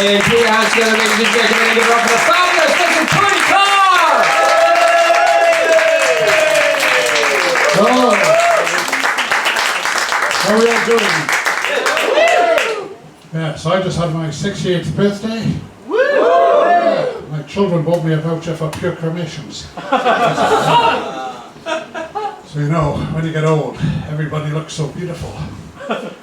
And put your hands together, ladies and gentlemen, and give it up for the fabulous Mr. Tony Carr! Oh. How are you all doing? Yeah, so I just had my 68th birthday. My children bought me a voucher for pure cremations. So you know, when you get old, everybody looks so beautiful. Of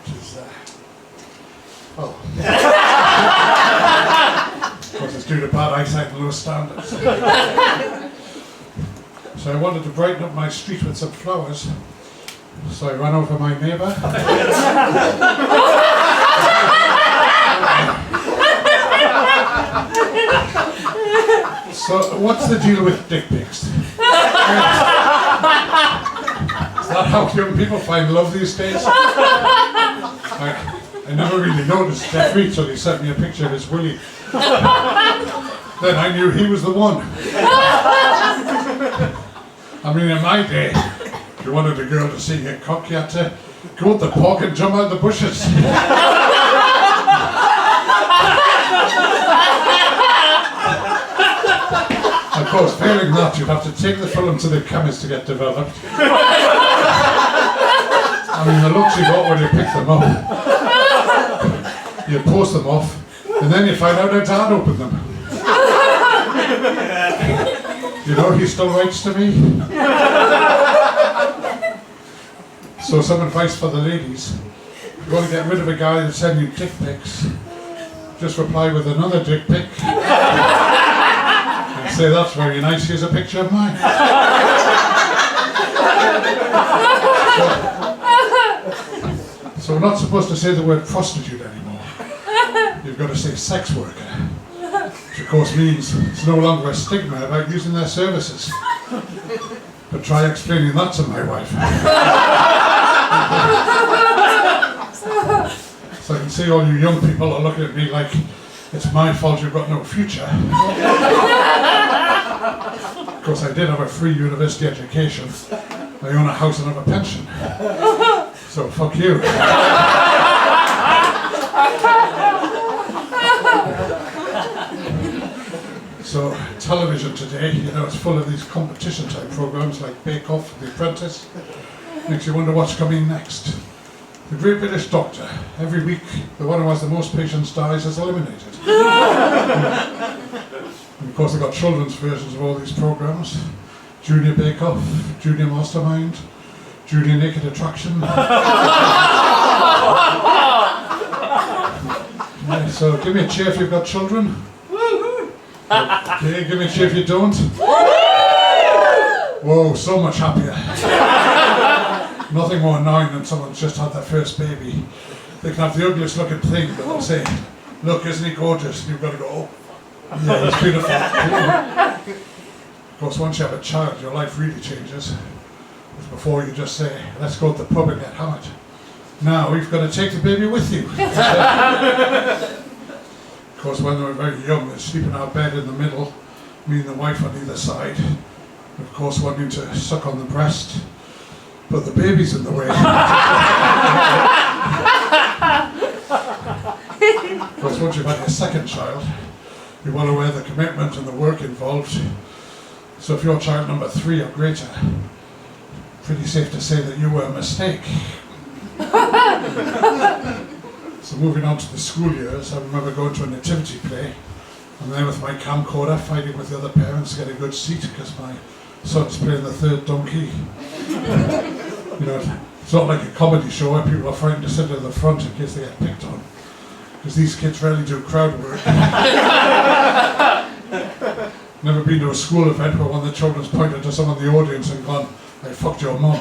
course it's due to bad eyesight and low standards. So I wanted to brighten up my street with some flowers. So I ran over my neighbour. So what's the deal with dick pics? Is that how young people find love these days? I never really noticed Jeffrey till he sent me a picture of his willy. Then I knew he was the one. I mean, in my day, if you wanted a girl to see your cock, you had to go at the park and jump out the bushes. Of course, failing that, you'd have to take the film to the chemist to get developed. I mean, the looks you got when you pick them up. You post them off, and then you find out how Dad opened them. You know, he still writes to me. So some advice for the ladies. If you want to get rid of a guy that's sending you dick pics, just reply with another dick pic. And say, that's very nice, here's a picture of mine. So we're not supposed to say the word prostitute anymore. You've got to say sex worker. Which of course means it's no longer a stigma about using their services. But try explaining that to my wife. So I can see all you young people are looking at me like it's my fault you've got no future. Of course I did have a free university education. I own a house and have a pension. So fuck you. So television today, you know, it's full of these competition type programs like Bake Off, The Apprentice. Makes you wonder what's coming next. The Great British Doctor. Every week, the one who has the most patients dies is eliminated. And of course, they've got children's versions of all these programs. Junior Bake Off, Junior Mastermind, Junior Naked Attraction. Yeah, so give me a cheer if you've got children. Okay, give me a cheer if you don't. Whoa, so much happier. Nothing more annoying than someone's just had their first baby. They can have the ugliest looking thing, but they'll say, look, isn't he gorgeous? And you've got to go, oh, yeah, he's beautiful. Of course, once you have a child, your life really changes. Before you just say, let's go to the pub and get hammered. Now, you've got to take the baby with you. Of course, when they were very young, they'd sleep in our bed in the middle, me and the wife on either side. Of course, wanting to suck on the breast, but the baby's in the way. Of course, once you've had your second child, you're well aware of the commitment and the work involved. So if you're child number 3 or greater, pretty safe to say that you were a mistake. So moving on to the school years, I remember going to a nativity play, and there with my camcorder, fighting with the other parents to get a good seat because my son's playing the third donkey. You know, it's not like a comedy show where people are frightened to sit at the front in case they get picked on, because these kids rarely do crowd work. Never been to a school event where one of the children's pointed to someone in the audience and gone, I fucked your mum.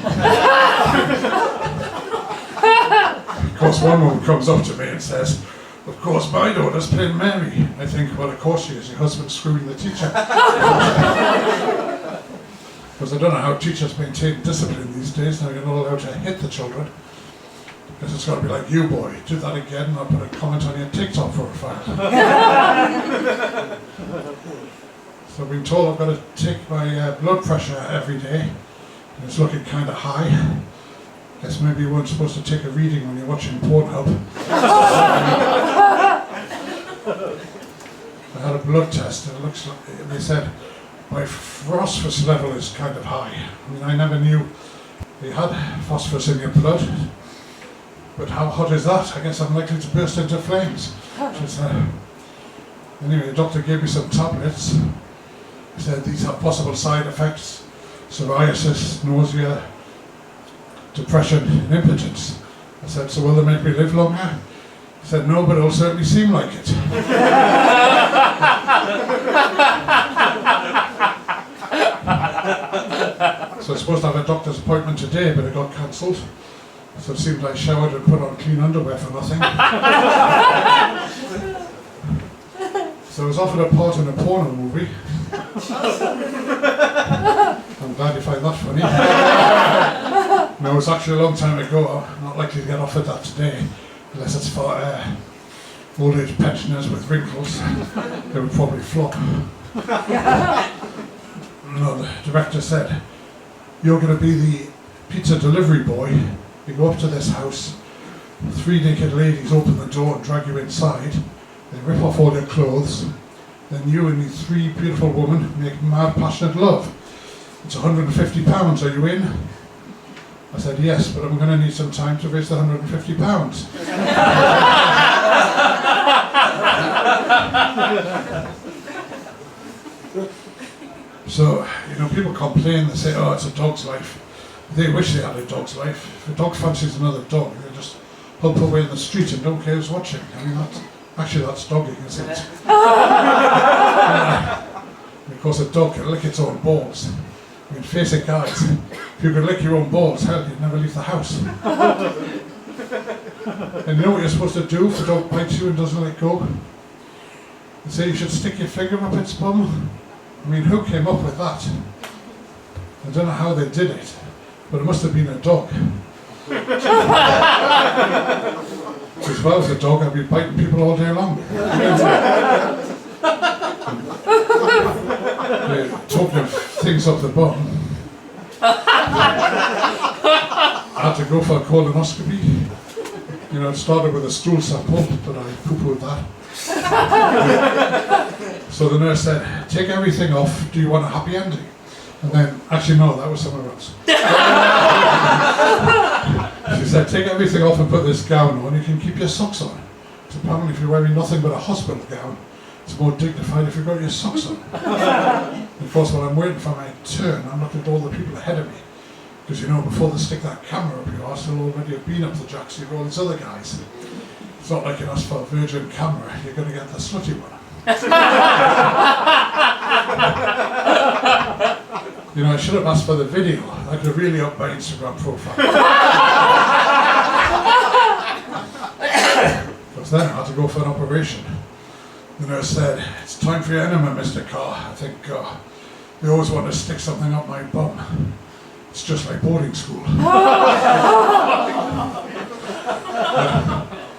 Of course, one woman comes up to me and says, of course, my daughter's playing Mary. I think, well, of course she is. Your husband's screwing the teacher. Because I don't know how teachers maintain discipline these days. Now you're not allowed to hit the children. Because it's got to be like, you boy, do that again and I'll put a comment on your TikTok profile. So I've been told I've got to take my blood pressure every day. And it's looking kind of high. Guess maybe you weren't supposed to take a reading when you're watching Pornhub. I had a blood test, and it looks like, they said my phosphorus level is kind of high. I mean, I never knew you had phosphorus in your blood, but how hot is that? I guess I'm likely to burst into flames. Anyway, the doctor gave me some tablets. He said these have possible side effects: psoriasis, nausea, depression, and impotence. I said, so will they make me live longer? He said, no, but it'll certainly seem like it. So I was supposed to have a doctor's appointment today, but it got cancelled. So it seemed I showered and put on clean underwear for nothing. So I was offered a part in a porno movie. I'm glad you find that funny. No, it was actually a long time ago. I'm not likely to get offered that today, unless it's for old age pensioners with wrinkles. They would probably flop. No, the director said, you're going to be the pizza delivery boy. You go up to this house, 3 naked ladies open the door and drag you inside. They rip off all your clothes. Then you and these 3 beautiful women make mad, passionate love. It's £150. Are you in? I said, yes, but I'm going to need some time to raise the £150. So, you know, people complain, they say, oh, it's a dog's life. They wish they had a dog's life. If a dog fancies another dog, they just hump away in the street and don't care who's watching. I mean, that's dogging, isn't it? Of course, a dog can lick its own balls. I mean, face it, guys, if you could lick your own balls, hell, you'd never leave the house. And you know what you're supposed to do if a dog bites you and doesn't let go? They say you should stick your finger up its bum. I mean, who came up with that? I don't know how they did it, but it must have been a dog. If I was a dog, I'd be biting people all day long. Talking of things up the bum, I had to go for a colonoscopy. You know, it started with a stool sample, but I poo-pooed that. So the nurse said, take everything off, do you want a happy ending? And then, actually no, that was somewhere else. She said, take everything off and put this gown on, you can keep your socks on. So apparently if you're wearing nothing but a hospital gown, it's more dignified if you've got your socks on. Of course, when I'm waiting for my turn, I'm looking at all the people ahead of me. Because you know, before they stick that camera up your arse, they'll already have been up the jacks, you've got all these other guys. It's not like you ask for a virgin camera, you're going to get the slutty one. You know, I should have asked for the video. I could really up my Instagram profile. Because then I had to go for an operation. The nurse said, it's time for your enema, Mr. Carr. I think, they always want to stick something up my bum. It's just like boarding school.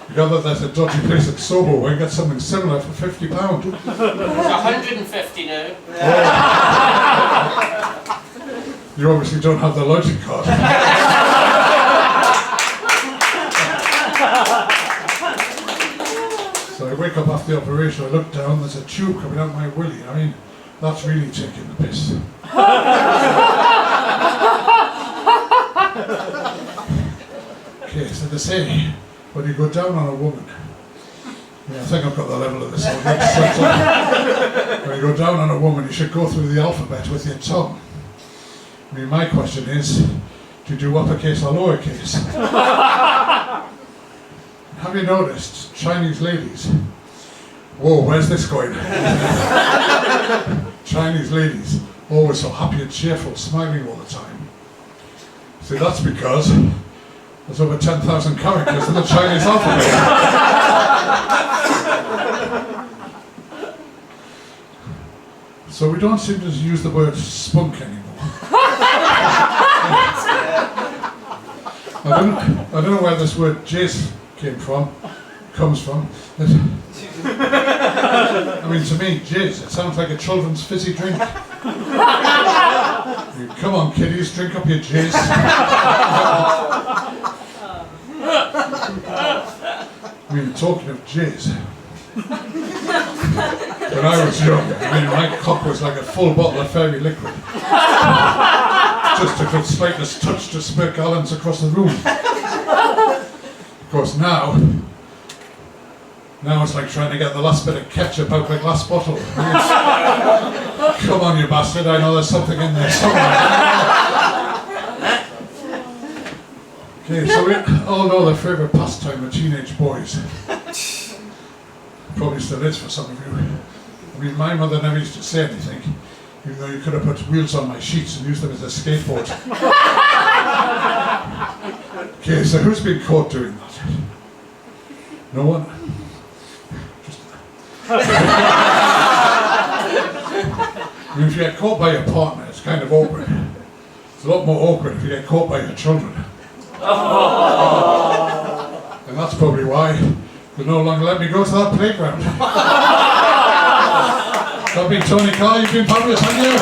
You gather there's a dodgy place at Soho where you get something similar for £50. It's 150 now. You obviously don't have the logic card. So I wake up after the operation, I look down, there's a tube coming out my willy. I mean, that's really taking the piss. Okay, so they say, when you go down on a woman, yeah, I think I've got the level of this. When you go down on a woman, you should go through the alphabet with your tongue. I mean, my question is, do you do uppercase or lowercase? Have you noticed Chinese ladies? Whoa, where's this going? Chinese ladies, always so happy and cheerful, smiling all the time. See, that's because there's over 10,000 characters in the Chinese alphabet. So we don't seem to use the word spunk anymore. I don't know where this word jizz comes from. I mean, to me, jizz, it sounds like a children's fizzy drink. Come on, kiddies, drink up your jizz. I mean, talking of jizz, when I was young, I mean, my cock was like a full bottle of fairy liquid. Just took the slightest touch to spurt gallons across the room. Of course, now it's like trying to get the last bit of ketchup out of the glass bottle. Come on, you bastard, I know there's something in there somewhere. Okay, so we all know the favourite pastime of teenage boys. Probably still is for some of you. I mean, my mother never used to say anything, even though you could have put wheels on my sheets and used them as a skateboard. Okay, so who's been caught doing that? No one? I mean, if you get caught by your partner, it's kind of awkward. It's a lot more awkward if you get caught by your children. And that's probably why they no longer let me go to that playground. So I've been Tony Carr, you've been fabulous, haven't you?